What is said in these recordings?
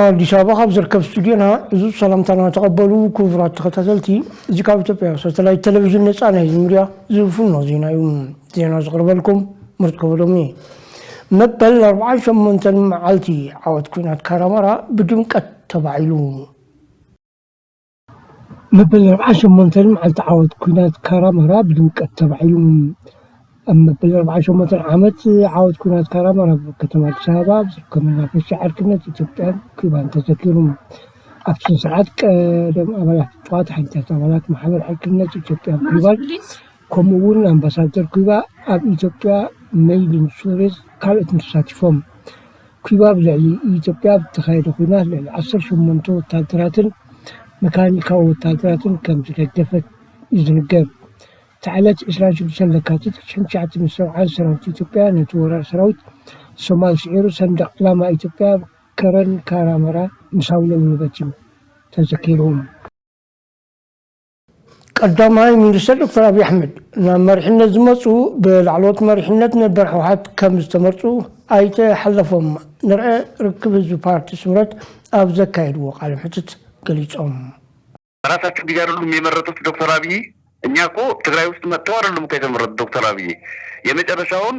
አዲስ አበባ ሀብዘርከብ ስቱዲዮና ብዙ ሰላምታና ተቀበሉ ክቡራት ተከታታዮች እዚህ ከኢትዮጵያ ሳተላይት ቴሌቪዥን ነፃ ነው ሚዲያ ዝፉን ነው ዜና ዘቀርበልኩም ምርጥ ከበሎሚ መበል 48 መዓልቲ ዓወት ኩናት ካራማራ ብድምቀት ተባዒሉ መበል 48 መዓልቲ ዓወት ኩናት ካራማራ ብድምቀት ተባዒሉ መበል 48 ዓመት ዓወት ኩናት ካራማራ ከተማ አዲስ አበባ ከመና ፍሻዓር ክነት ኢትዮጵያ ኩባን ተዘኪሩ አብሱ ሰዓት ቀደም አባላት ጧት ሓንታት አባላት ማህበር ክነት ኢትዮጵያ ኩባን ኮሙውን አምባሳደር ኩባ አብ ኢትዮጵያ መይሊን ሱሬዝ ካልት ተሳትፎም ኩባ ብዛይ ኢትዮጵያ ተኻይደ ኩናት ለ18 ወታደራትን መካኒካው ወታደራትን ከም ዝደገፈት ይዝንገር تعالت إسرائيل سلكاتي شنشعت من سوعان سراوت إثيوبيا نتورا سراوت الصومال شعيرو صندق لما إثيوبيا كرن كارامرا مساولة من بتيم تذكيرهم قدامي مينستر دكتور أبي أحمد مرحلة زمصو بالعلوات مرحلة برحوحات كم استمرتو أيت حلفهم نرى ركب الزبارت سمرت أبزا كايد وقال حتت قليت ራሳቸው ቢጋሩሉ የሚመረጡት ዶክተር አብይ እኛኮ ትግራይ ውስጥ መጥተው አይደለም ከተመረጡ ዶክተር አብይ የመጨረሻውን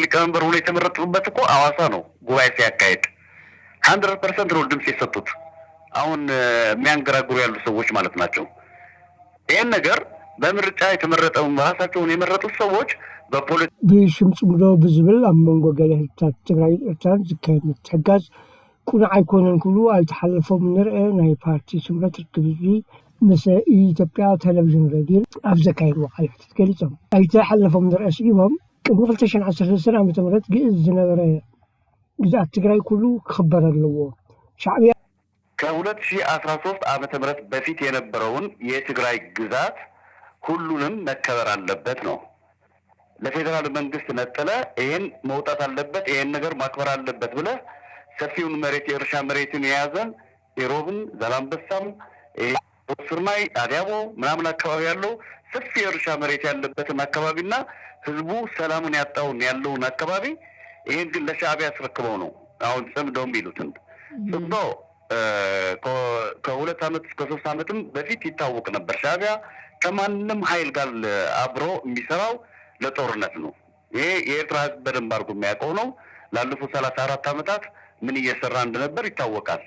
ሊቀመንበር ሆኖ የተመረጡበት እኮ አዋሳ ነው ጉባኤ ሲያካሂድ 100% ነው ድምጽ የሰጡት አሁን የሚያንገራግሩ ያሉ ሰዎች ማለት ናቸው ይሄን ነገር በምርጫ የተመረጠው ራሳቸውን የመረጡት ሰዎች በፖለቲካ በሽምጽ ሙሉ ብዝብል አመንጎ ገለህታት ትግራይ እርታን ዝካየድ ተጋዝ ኩሉ አይኮነን ኩሉ አልተሐለፈው ምንርአ ናይ ፓርቲ ስምረት ክብዚ مس إثيوبيا تلفزيون راديو أفزكايد وقال تتكلم أيتا حلفهم من رأسهم قبل 2010 سنة متمرد جئز نغرة جزء تجري كله خبر اللو شعبي كأولاد شيء 13 عام تمرد بفيت ينبرون يتجري جزات كلهم نكبر على لبتنا لفيدرال المنجست نتلا إن موتات على لبت إن نجر مكبر على لبت ولا سفيون مريت يرشا مريت نيازن يروبن زلام بسام ወስርማይ አዲያቦ ምናምን አካባቢ ያለው ሰፊ እርሻ መሬት ያለበትን አካባቢና ህዝቡ ሰላሙን ያለውን አካባቢ ይሄን ግን ለሻዕቢያ አስረክበው ነው አሁን ጽምዶም ይሉትን ጽምዶ ከሁለት ዓመት እስከ 3 ዓመትም በፊት ይታወቅ ነበር ሻዕቢያ ከማንም ኃይል ጋር አብሮ የሚሰራው ለጦርነት ነው ይሄ የኤርትራ በደንብ አድርጎ የሚያውቀው ነው ላለፉት 34 ዓመታት ምን እየሰራ እንደነበር ይታወቃል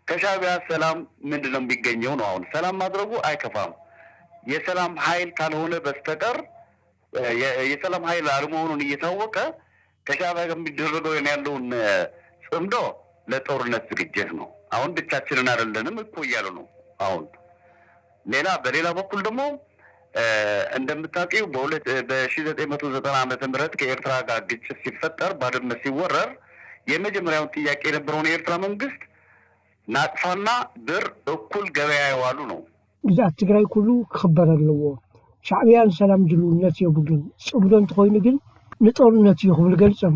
ከሻዕቢያ ሰላም ምንድነው የሚገኘው ነው አሁን ሰላም ማድረጉ አይከፋም የሰላም ኃይል ካልሆነ በስተቀር የሰላም ኃይል አልመሆኑን እየታወቀ ከሻዕቢያ ጋር የሚደረገው ያለውን ጽምዶ ለጦርነት ዝግጅት ነው አሁን ብቻችንን አይደለንም እኮ እያሉ ነው አሁን በሌላ በኩል ደግሞ እንደምታውቂው በ1990 ዓመተ ምህረት ከኤርትራ ጋር ግጭት ሲፈጠር ባድመ ሲወረር የመጀመሪያው ጥያቄ የነበረው የኤርትራ መንግስት ናጥፋና ድር እኩል ገበያ ያዋሉ ነው ግዛት ትግራይ ኩሉ خبر አለዎ ሻዕቢያን ሰላም ድሉነት የቡድን ጽብዶን ተኮይኑ ግን ንጦርነት ይኹም ልገልጽም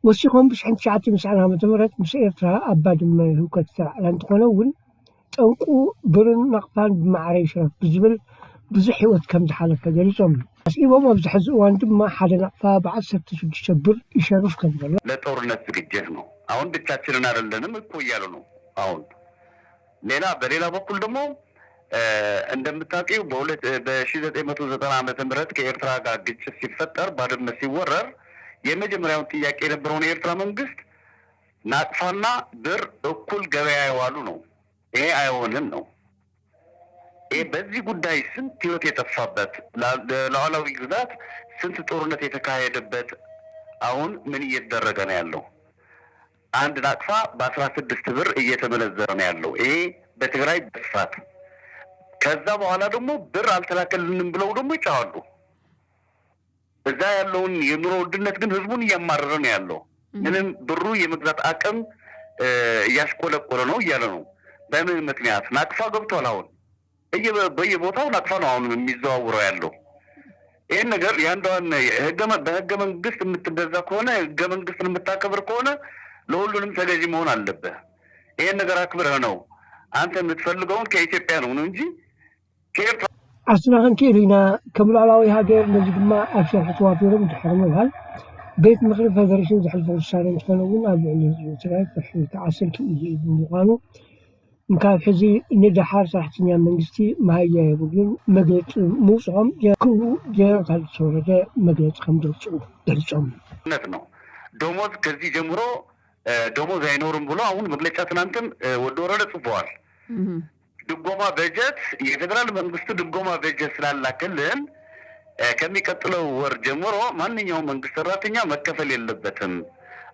ወሲኹም ብ1990 ዓመተ ምህረት ምስ ኤርትራ አባድመ ህውከት ተዓላን ተኮነውን ጠንቁ ብርን ናቅፋን ብማዕረይ ሽረፍ ብዝብል ብዙሕ ህይወት ከም ዝሓለፈ ገሊጾም አስኢቦም ኣብዚ ሕዚ እዋን ድማ ሓደ ናቅፋ ብ16 ብር ይሸርፍ ከም ዘሎ ለጦርነት ዝግጅት ነው አሁን ብቻችንን አይደለንም እኮ እያሉ ነው አሁን በሌላ በኩል ደግሞ እንደምታውቂው በ1990 ዓመተ ምህረት ከኤርትራ ጋር ግጭት ሲፈጠር ባድመ ሲወረር የመጀመሪያው ጥያቄ የነበረው የኤርትራ መንግስት ናጥፋና ድር እኩል ገበያ ያዋሉ ነው ይሄ አይሆንም ነው ይሄ በዚህ ጉዳይ ስንት ህይወት የጠፋበት ለዓላዊ ግዛት ስንት ጦርነት የተካሄደበት አሁን ምን እየተደረገ ነው ያለው አንድ ናቅፋ በ16 ብር እየተመነዘረ ነው ያለው ይሄ በትግራይ በስፋት ከዛ በኋላ ደግሞ ብር አልተላከልንም ብለው ደግሞ ይጫዋሉ እዛ ያለውን የኑሮ ውድነት ግን ህዝቡን እያማረረ ነው ያለው ምንም ብሩ የመግዛት አቅም እያሽቆለቆለ ነው እያለ ነው በምን ምክንያት ናቅፋ ገብቷል አሁን በየቦታው ናቅፋ ነው አሁን የሚዘዋወረው ያለው ይሄን ነገር ያንዳውን በህገ መንግስት የምትገዛ ከሆነ ህገ መንግስትን የምታከብር ከሆነ ለሁሉንም ተገዢ መሆን አለበት ይሄን ነገር አክብረህ ነው አንተ የምትፈልገውን ከኢትዮጵያ ነው እንጂ ከኤርትራ አስናን ከሪና ከምላላዊ ሀገር ለዚህ ድማ አፍሸህ ተዋፊሩም ተሐርመሃል ቤት ምክሪ ፌደሬሽን ዝሕልፈ ውሳነ እንትኸውን ኣብ ልዕሊ ህዝቢ ትግራይ ፍርሒ ተዓሰልቲ እዩ ብምዃኑ ካብ ሕዚ ንድሓር ሰራሕተኛ መንግስቲ መሃያ የብሉን መግለፂ ምውፅኦም ክብሉ ጀነራል ታደሰ ወረደ መግለፂ ከም ዘውፅኡ ገሊፆም ነው። ደሞዝ ከዚህ ጀምሮ ደሞዝ አይኖርም ብሎ አሁን መግለጫ ትናንትም ወደ ወረደ ጽፈዋል። ድጎማ በጀት የፌደራል መንግስቱ ድጎማ በጀት ስላላከልን ከሚቀጥለው ወር ጀምሮ ማንኛውም መንግስት ሰራተኛ መከፈል የለበትም።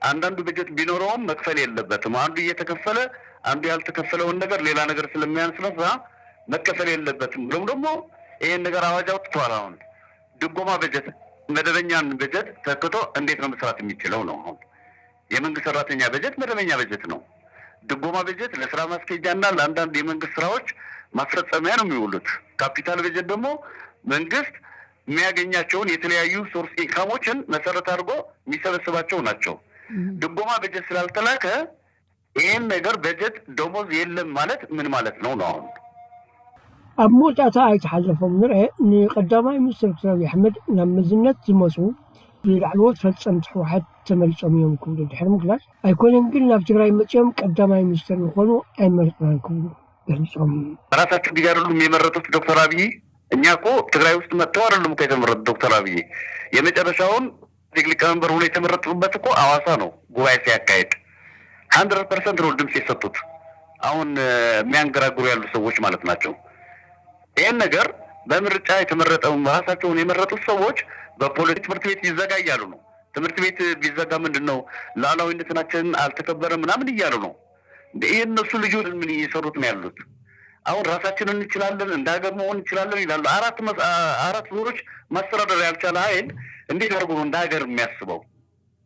አንዳንዱ በጀት ቢኖረውም መክፈል የለበትም። አንዱ እየተከፈለ አንዱ ያልተከፈለውን ነገር ሌላ ነገር ስለሚያንስነሳ መከፈል የለበትም ብሎም ደግሞ ይሄን ነገር አዋጅ አውጥቷል። አሁን ድጎማ በጀት መደበኛን በጀት ተክቶ እንዴት ነው መስራት የሚችለው ነው? አሁን የመንግስት ሰራተኛ በጀት መደበኛ በጀት ነው። ድጎማ በጀት ለስራ ማስኬጃና ለአንዳንድ የመንግስት ስራዎች ማስፈጸሚያ ነው የሚውሉት። ካፒታል በጀት ደግሞ መንግስት የሚያገኛቸውን የተለያዩ ሶርስ ኢንካሞችን መሰረት አድርጎ የሚሰበስባቸው ናቸው። ድጎማ በጀት ስላልተላከ ይህን ነገር በጀት ደሞዝ የለም ማለት ምን ማለት ነው ነው? አሁን ኣብ መውጣእታ ኣይተሓለፎም ንርአ ንቀዳማይ ሚኒስትር ዶክተር ኣብይ ኣሕመድ ናብ መዝነት ዝመፁ ብላዕለዎት ፈፀምቲ ሕወሓት ተመሪፆም እዮም ክብሉ ድሕሪ ምግላፅ ኣይኮነን ግን ናብ ትግራይ መፅኦም ቀዳማይ ሚኒስትር ንኾኑ ኣይመረፅናን ክብሉ ገሊፆም ራሳቸው ጊዜ አይደሉም የመረጡት ዶክተር አብይ። እኛ እኮ ትግራይ ውስጥ መጥተው አይደሉም እኮ የተመረጡት ዶክተር አብይ። የመጨረሻውን ሊቀመንበር ሆኖ የተመረጡበት እኮ አዋሳ ነው ጉባኤ ሲያካሄድ 100% ነው ድምፅ የሰጡት። አሁን የሚያንገራግሩ ያሉ ሰዎች ማለት ናቸው። ይህን ነገር በምርጫ የተመረጠው ራሳቸውን የመረጡት ሰዎች በፖለቲክ ትምህርት ቤት ይዘጋያሉ ነው። ትምህርት ቤት ቢዘጋ ምንድነው ሉዓላዊነታችን አልተከበረም ምናምን እያሉ ነው። እነሱ ልጆች ምን እየሰሩት ነው ያሉት? አሁን ራሳችንን እንችላለን እንደ ሀገር መሆን እንችላለን ይላሉ። አራት ዙሮች ማስተዳደር ያልቻለ ኃይል እንዴት አድርጎ ነው እንደ ሀገር የሚያስበው?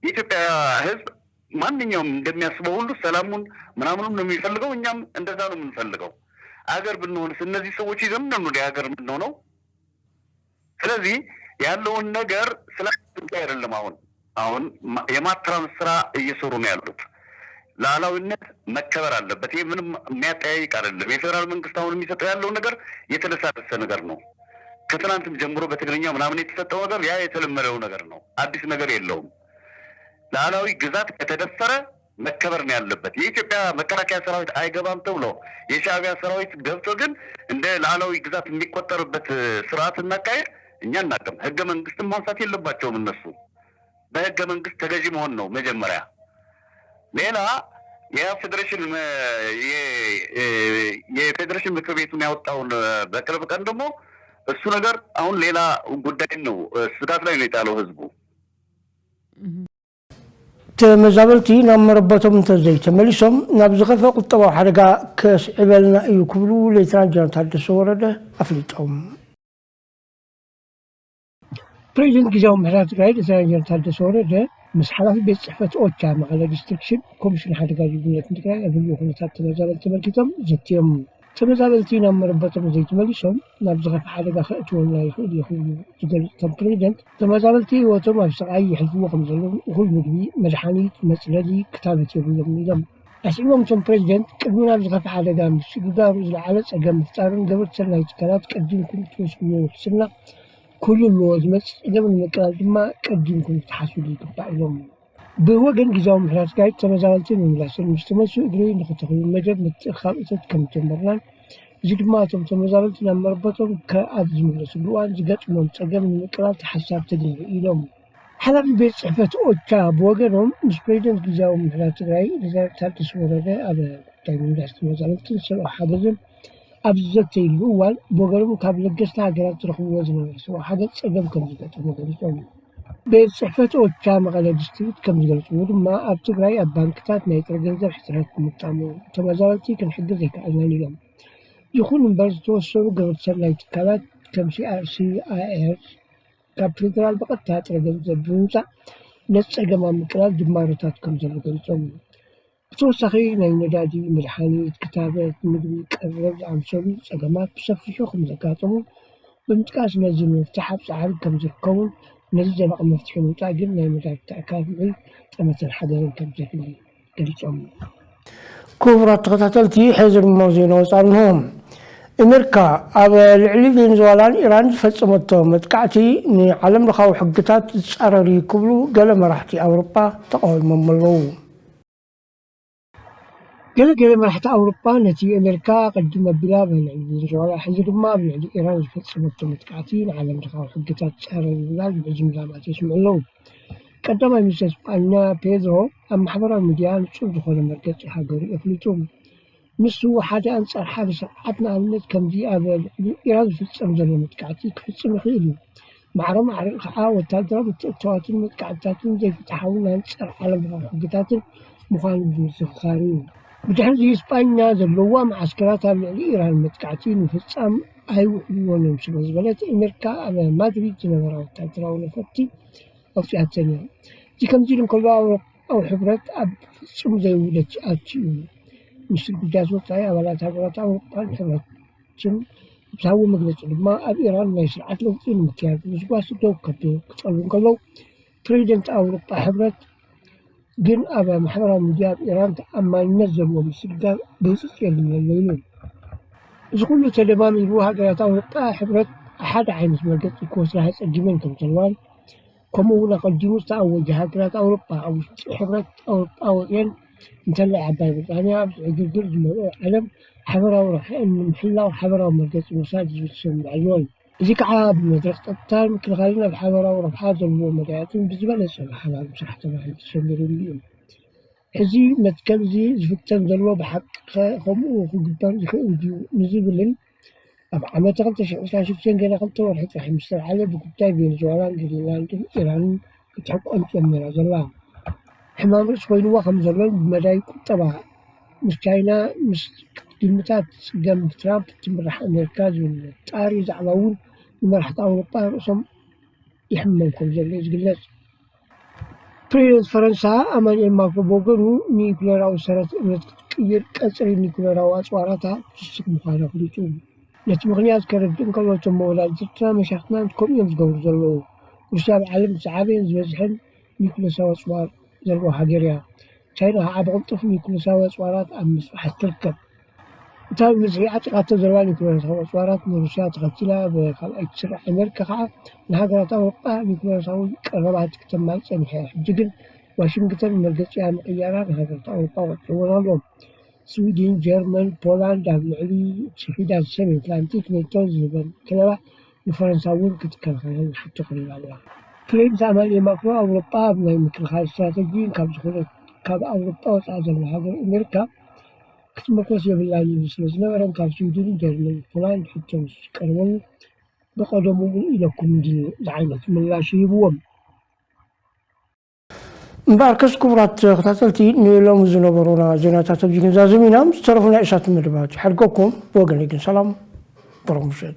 የኢትዮጵያ ሕዝብ ማንኛውም እንደሚያስበው ሁሉ ሰላሙን ምናምኑን ነው የሚፈልገው። እኛም እንደዛ ነው የምንፈልገው። ሀገር ብንሆንስ እነዚህ ሰዎች ይዘን ነው እንደ ሀገር የምንሆነው? ስለዚህ ያለውን ነገር ስላልኩ አይደለም። አሁን የማትራንስ ስራ እየሰሩ ነው ያሉት። ሉዓላዊነት መከበር አለበት። ይሄ ምንም የሚያጠያይቅ አይደለም። የፌደራል መንግስት አሁን የሚሰጠው ያለው ነገር የተለሳለሰ ነገር ነው። ከትናንትም ጀምሮ በትግርኛ ምናምን የተሰጠው ነገር ያ የተለመደው ነገር ነው። አዲስ ነገር የለውም። ሉዓላዊ ግዛት ከተደፈረ መከበር ነው ያለበት። የኢትዮጵያ መከላከያ ሰራዊት አይገባም ተብሎ የሻዕቢያ ሰራዊት ገብቶ ግን እንደ ሉዓላዊ ግዛት የሚቆጠርበት ስርዓት እናካሄድ እኛ እናቅም። ህገ መንግስትን ማንሳት የለባቸውም እነሱ። በህገ መንግስት ተገዢ መሆን ነው መጀመሪያ። ሌላ የፌዴሬሽን ምክር ቤቱን ያወጣውን በቅርብ ቀን ደግሞ እሱ ነገር አሁን ሌላ ጉዳይ ነው። ስጋት ላይ ነው የጣለው ህዝቡ። ተመዛበልቲ ናብ መረበቶም እንተዘይተመሊሶም ናብ ዝኸፈ ቁጠባዊ ሓደጋ ከስዕበልና እዩ ክብሉ ሌተናንት ጀነራል ታደሰ ወረደ ኣፍሊጦም። ፕሬዚደንት ጊዜያዊ ምሕዳር ትግራይ ሌተናንት ጀነራል ታደሰ ወረደ ምስ ሓላፊ ቤት ፅሕፈት ኦቻ መቐለ ዲስትሪክሽን ኮሚሽን ሓደጋ ጅግንነት ትግራይ ኣብ ህልው ኩነታት ተመዛበልቲ ተመልኪቶም ዘትዮም ተመዛበልቲ ናብ መረበቶም ዘይተመሊሶም ናብ ዝኸፈ ሓደጋ ከእትወና ይኽእል እዩ ክብሉ ዝገልፆም ፕሬዚደንት ተመዛበልቲ ህይወቶም ኣብ ስቃይ ይሕልፍዎ ከም ዘለዎም እኹል ምግቢ፣ መድሓኒት፣ መፅለሊ ክታበት የብሎም ኢሎም ኣስዒቦም እቶም ፕሬዚደንት ቅድሚ ናብ ዝኸፈ ሓደጋ ምስግጋሩ ዝለዓለ ፀገም ምፍጣርን ገበርቲ ሰናይ ትካላት ቀዲምኩም ትወስድዎ ውሕስና ኩልዎ ዝመፅእ ፀገም ንምቅላል ድማ ቀዲምኩም ትሓስቡ ይግባእ ኢሎም ብወገን ጊዜያዊ ምሕዳር ትግራይ ተመዛበልቲ ንምምላስን ምስ ተመልሱ እግሪ ንኽተኽሉ መደብ ምትእኻብ እቶት ከም ጀመርናን እዚ ድማ እቶም ተመዛበልቲ ናብ መረበቶም ኣብ ዝምለስሉ እዋን ዝገጥሞም ፀገም ንምቅላል ተሓሳብ ተገይሩ ኢሎም ሓላፊ ቤት ፅሕፈት ኦቻ ብወገኖም ምስ ፕሬዚደንት ጊዜያዊ ምሕዳር ትግራይ ሌተናንት ታደሰ ወረደ ኣብ ጉዳይ ምምላስ ተመዛበልትን ሰብኣዊ ሓገዝን ኣብ ዘተይሉ እዋን ብወገኖም ካብ ለገስቲ ሃገራት ዝረኽብዎ ዝነበረ ሰብኣዊ ሓገዝ ፀገም ከም ዝገጠሞ ገሊፆም ቤት ፅሕፈት ኦቻ መቐለ ዲስትሪክት ከም ዝገልፅዎ ድማ ኣብ ትግራይ ኣብ ባንክታት ናይ ጥረ ገንዘብ ሕፅረት ብምጣሙ ተመዛበልቲ ክንሕግዝ ዘይከኣልናን ኢሎም ይኹን እምበር ዝተወሰኑ ገበርቲ ሰናይ ትካላት ከም CRCIR ካብ ፌደራል በቐጥታ ጥረ ገንዘብ ብምምፃእ ነቲ ፀገም ኣብ ምቅላል ጅማሮታት ከም ዘሎ ገሊፆም ብተወሳኺ ናይ ነዳዲ፣ መድሓኒት፣ ክታበት፣ ምግቢ ቀረብ ዝኣምሰሉ ፀገማት ብሰፊሑ ከም ዘጋጠሙ ብምጥቃስ ነዚ ንምፍታሕ ኣብ ፃዕሪ ከም ዝርከቡን ነዚ ዘላቒ መፍትሒ ምውፃእ ግን ናይ መድረክ ተኣካል ጠመተን ሓደርን ከም ዘድሊ ገሊፆም። ክቡራት ተኸታተልቲ ሕዚ ድማ ዜና ወፃኢ እንሆ። أمريكا على العلي فنزويلا إيران فتصمت متقعتي إن عالم لخاو حقتات تصارري كبلو قال مرحتي أوروبا تقوي مملو قال مرحت أوروبا نتي أمريكا قدم بلا بين فنزويلا حزر ما بين إيران فتصمت متقعتي عالم لخاو حقتات تصارري بلاد بجملة ما تسمع له قدم ميسس أنا بيدرو أم حضر المديان صوب دخول مركز حقوري أفلتهم مسو حدا أنصار حادث عدنا النت كم دي أبل إيران في الصمد المتقعتي في الصمد خيلي معرم خاوة تضرب التواتين متقعتاتين زي في تحاول أنصار على حقتات مخالف السخارين بتحدي إسبانيا زلوا معسكرات الإيران المتقعتين في الصم هاي وحلوهم سبز بلد أمريكا على مدريد جنرال تدراو لفتي أو في الثانية دي كم دي كلها أو حبرات أب في الصم زي ولد أتيون مش الجاز وطاي ولا تغلط أو الحرات شن بتسوي مجلس ما أب إيران ما يسرعت له في المكان مش بس توقف كتقولون كلو بريدنت أوروبا حبرت جن أبا محرم مجاب إيران أما ينزل ومسجل بيسكر الليلون إذا كل تلمام يروح هذا أوروبا حبرت أحد عين اسمه جت يكون راح يسجلون كم تلوان كمونا قدموا تأوج هذا أوروبا أو حبرت أو ين نطلع عباية بريطانيا جرجر علم حبرة وراح محلة وحبرة ومرقص مساجد بتسمى عيون ذيك عاب مدرسة الطار مثل غالينا بحبرة وراح هذا المدرسة بالنسبة لنا حلال بصراحة ما تسمى اليوم حزي متكلزي زفتن ذلوا بحق خم وخجبان يخيل نزيب لين أما تغلط شيء شفتين كنا غلط ورحت راح مستر على بكتاب الجوالان جريلان إيران بتحق أنت من الله حمام رسوين وخم زلوا بملايك طبعا مش كاينة مش كلمات جنب ترامب تمرح أمريكا والطاري زعلون مرح أوروبا رسم يحملكم زلوا قلت بريد فرنسا أمان الماكو بوغنو نيكولار أو سرت تغير كسر نيكولار أو أسواراتها تشك مخالف لتوم نتمغنيات كردن كلو تمولا جتنا مشاخنا تكون يمزقور زلوا ورشاب عالم سعابين زوزحن نيكولاس أو أسوار زلوا هاجريا شاينا عاب غلطف نيكولاس أو أسوارات أمس حتركب تاب مزرعات قاتل زلوا نيكولاس أو أسوارات نرشات قتلها بخلق تسرع أمريكا خا نهاجرات أوروبا نيكولاس أو قربات كتمال سمحة جدًا واشنطن مرقص يعني عيارات نهاجرات أوروبا وتورالهم سويدن جيرمان بولندا العلي تشيكيدا السمي أتلانتيك نيتو زبن كلا الفرنساويين كتكلم حتى قليل الله فرنسا عمل مقروء أوروبا من مثل هاي استراتيجيين كاب أوروبا وتعزل هذا أمريكا كتما كوسي بالله يسلس نورم كاب سويدن جيرمان بولندا حتى كرمون بقدمهم إلىكم دي العينة من الله شيبوهم مباركس كبرات خطاتلتي نيلوم زنوبرونا زيناتات بجيكن زازمينا مسترفنا إشات مدبات حرقوكم وقال لكم سلام برمجد